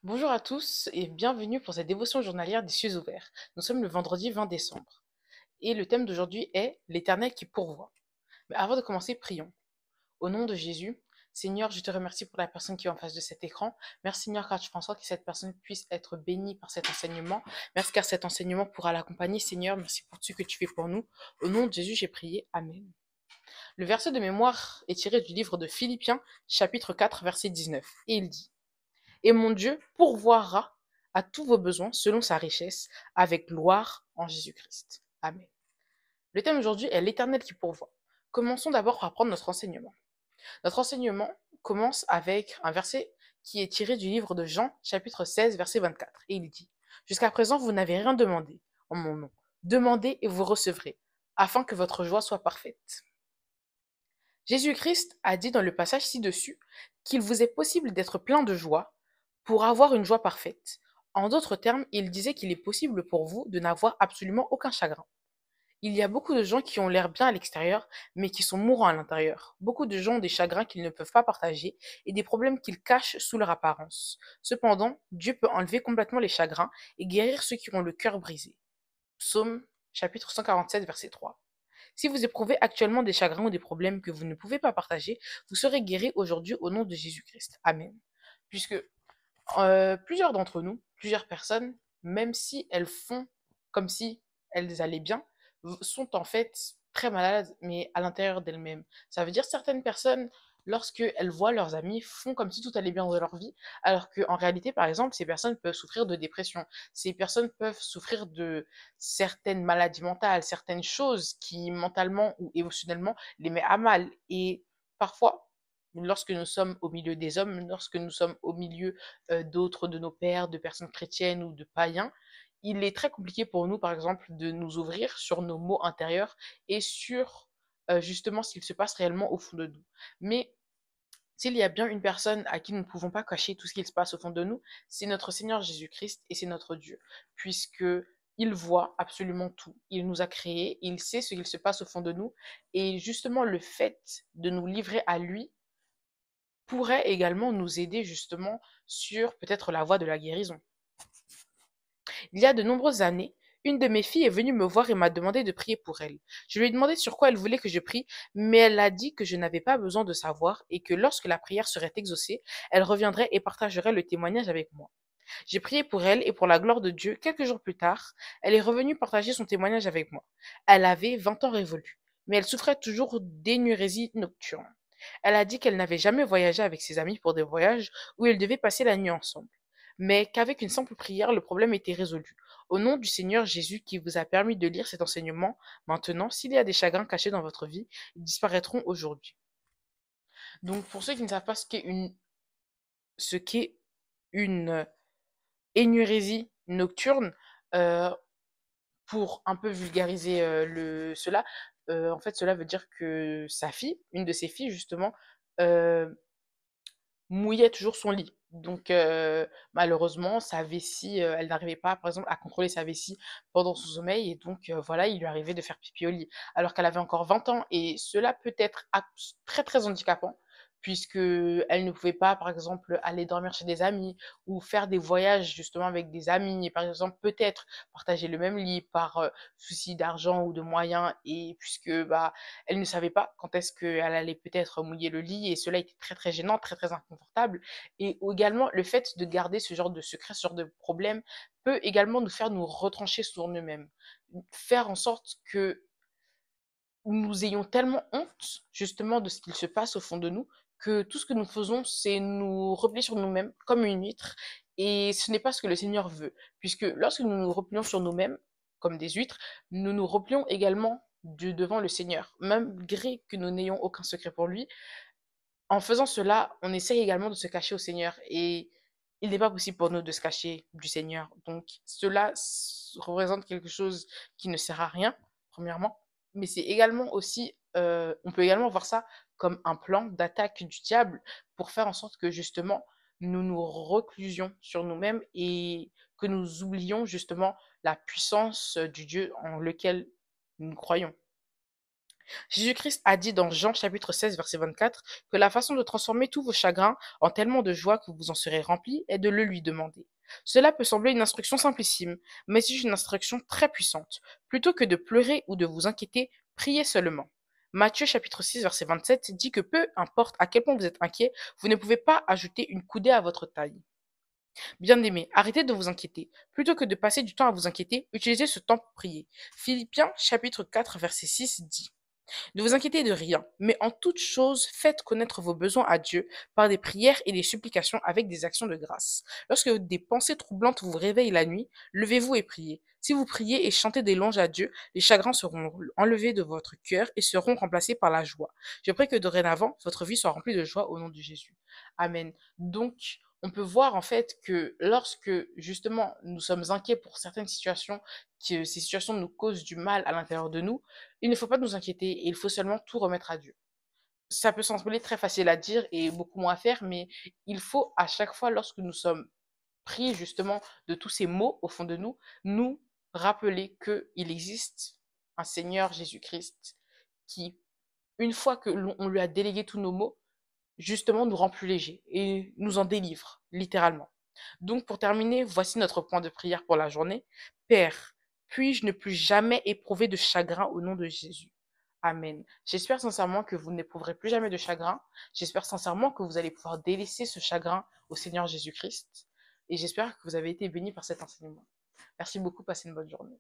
Bonjour à tous et bienvenue pour cette dévotion journalière des cieux ouverts. Nous sommes le vendredi 20 décembre et le thème d'aujourd'hui est l'Éternel qui pourvoit. Mais avant de commencer, prions. Au nom de Jésus, Seigneur, je te remercie pour la personne qui est en face de cet écran. Merci Seigneur car tu fais en sorte que cette personne puisse être bénie par cet enseignement. Merci car cet enseignement pourra l'accompagner. Seigneur, merci pour tout ce que tu fais pour nous. Au nom de Jésus, j'ai prié. Amen. Le verset de mémoire est tiré du livre de Philippiens, chapitre 4, verset 19. Et il dit: Et mon Dieu pourvoira à tous vos besoins selon sa richesse, avec gloire en Jésus-Christ. Amen. Le thème aujourd'hui est l'Éternel qui pourvoit. Commençons d'abord par prendre notre enseignement. Notre enseignement commence avec un verset qui est tiré du livre de Jean, chapitre 16, verset 24. Et il dit: Jusqu'à présent, vous n'avez rien demandé en mon nom. Demandez et vous recevrez, afin que votre joie soit parfaite. Jésus-Christ a dit dans le passage ci-dessus qu'il vous est possible d'être plein de joie pour avoir une joie parfaite. En d'autres termes, il disait qu'il est possible pour vous de n'avoir absolument aucun chagrin. Il y a beaucoup de gens qui ont l'air bien à l'extérieur, mais qui sont mourants à l'intérieur. Beaucoup de gens ont des chagrins qu'ils ne peuvent pas partager et des problèmes qu'ils cachent sous leur apparence. Cependant, Dieu peut enlever complètement les chagrins et guérir ceux qui ont le cœur brisé. Psaume chapitre 147, verset 3. Si vous éprouvez actuellement des chagrins ou des problèmes que vous ne pouvez pas partager, vous serez guéris aujourd'hui au nom de Jésus-Christ. Amen. Puisque plusieurs d'entre nous, plusieurs personnes, même si elles font comme si elles allaient bien, sont en fait très malades, mais à l'intérieur d'elles-mêmes. Ça veut dire certaines personnes, lorsqu'elles voient leurs amis, font comme si tout allait bien dans leur vie, alors qu'en réalité, par exemple, ces personnes peuvent souffrir de dépression, ces personnes peuvent souffrir de certaines maladies mentales, certaines choses qui mentalement ou émotionnellement les met à mal. Et parfois, lorsque nous sommes au milieu des hommes, lorsque nous sommes au milieu d'autres de nos pères, de personnes chrétiennes ou de païens, il est très compliqué pour nous, par exemple, de nous ouvrir sur nos maux intérieurs et sur justement ce qu'il se passe réellement au fond de nous. Mais s'il y a bien une personne à qui nous ne pouvons pas cacher tout ce qu'il se passe au fond de nous, c'est notre Seigneur Jésus-Christ et c'est notre Dieu, puisque il voit absolument tout. Il nous a créés, il sait ce qu'il se passe au fond de nous, et justement le fait de nous livrer à lui pourrait également nous aider justement sur peut-être la voie de la guérison. Il y a de nombreuses années, une de mes filles est venue me voir et m'a demandé de prier pour elle. Je lui ai demandé sur quoi elle voulait que je prie, mais elle a dit que je n'avais pas besoin de savoir et que lorsque la prière serait exaucée, elle reviendrait et partagerait le témoignage avec moi. J'ai prié pour elle et pour la gloire de Dieu, quelques jours plus tard, elle est revenue partager son témoignage avec moi. Elle avait 20 ans révolus, mais elle souffrait toujours d'énurésie nocturne. Elle a dit qu'elle n'avait jamais voyagé avec ses amis pour des voyages où ils devaient passer la nuit ensemble, mais qu'avec une simple prière, le problème était résolu. Au nom du Seigneur Jésus qui vous a permis de lire cet enseignement, maintenant, s'il y a des chagrins cachés dans votre vie, ils disparaîtront aujourd'hui. Donc, pour ceux qui ne savent pas ce qu'est une énurésie nocturne, euh, pour un peu vulgariser cela, en fait, cela veut dire que sa fille, une de ses filles justement, euh, mouillait toujours son lit. Donc, malheureusement, sa vessie, elle n'arrivait pas, par exemple, à contrôler sa vessie pendant son sommeil. Et donc, voilà, il lui arrivait de faire pipi au lit. Alors qu'elle avait encore 20 ans. Et cela peut être très, très handicapant, puisque elle ne pouvait pas, par exemple, aller dormir chez des amis ou faire des voyages, justement, avec des amis. Et par exemple, peut-être partager le même lit par souci d'argent ou de moyens. Et puisque, bah, elle ne savait pas quand est-ce qu'elle allait peut-être mouiller le lit et cela était très très gênant, très très inconfortable. Et également, le fait de garder ce genre de secret, ce genre de problème peut également nous faire nous retrancher sur nous-mêmes. Faire en sorte que nous ayons tellement honte justement de ce qu'il se passe au fond de nous que tout ce que nous faisons, c'est nous replier sur nous-mêmes comme une huître. Et ce n'est pas ce que le Seigneur veut, puisque lorsque nous nous replions sur nous-mêmes comme des huîtres, nous nous replions également devant le Seigneur, malgré que nous n'ayons aucun secret pour lui. En faisant cela, on essaye également de se cacher au Seigneur et il n'est pas possible pour nous de se cacher du Seigneur. Donc cela représente quelque chose qui ne sert à rien, premièrement, mais c'est également aussi, on peut également voir ça comme un plan d'attaque du diable pour faire en sorte que justement nous nous reclusions sur nous-mêmes et que nous oublions justement la puissance du Dieu en lequel nous croyons. Jésus-Christ a dit dans Jean chapitre 16, verset 24, que la façon de transformer tous vos chagrins en tellement de joie que vous en serez remplis est de le lui demander. Cela peut sembler une instruction simplissime, mais c'est une instruction très puissante. Plutôt que de pleurer ou de vous inquiéter, priez seulement. Matthieu chapitre 6, verset 27 dit que peu importe à quel point vous êtes inquiet, vous ne pouvez pas ajouter une coudée à votre taille. Bien-aimés, arrêtez de vous inquiéter. Plutôt que de passer du temps à vous inquiéter, utilisez ce temps pour prier. Philippiens chapitre 4, verset 6 dit: ne vous inquiétez de rien, mais en toute chose, faites connaître vos besoins à Dieu par des prières et des supplications avec des actions de grâce. Lorsque des pensées troublantes vous réveillent la nuit, levez-vous et priez. Si vous priez et chantez des louanges à Dieu, les chagrins seront enlevés de votre cœur et seront remplacés par la joie. Je prie que dorénavant, votre vie soit remplie de joie au nom de Jésus. Amen. Donc, on peut voir en fait que lorsque justement nous sommes inquiets pour certaines situations, que ces situations nous causent du mal à l'intérieur de nous, il ne faut pas nous inquiéter et il faut seulement tout remettre à Dieu. Ça peut sembler très facile à dire et beaucoup moins à faire, mais il faut à chaque fois, lorsque nous sommes pris justement de tous ces maux au fond de nous, nous rappeler qu'il existe un Seigneur Jésus-Christ qui, une fois que l'on lui a délégué tous nos maux, justement nous rend plus légers et nous en délivre, littéralement. Donc pour terminer, voici notre point de prière pour la journée. Père, puis-je ne plus jamais éprouver de chagrin au nom de Jésus. Amen. J'espère sincèrement que vous n'éprouverez plus jamais de chagrin. J'espère sincèrement que vous allez pouvoir délaisser ce chagrin au Seigneur Jésus-Christ. Et j'espère que vous avez été bénis par cet enseignement. Merci beaucoup, passez une bonne journée.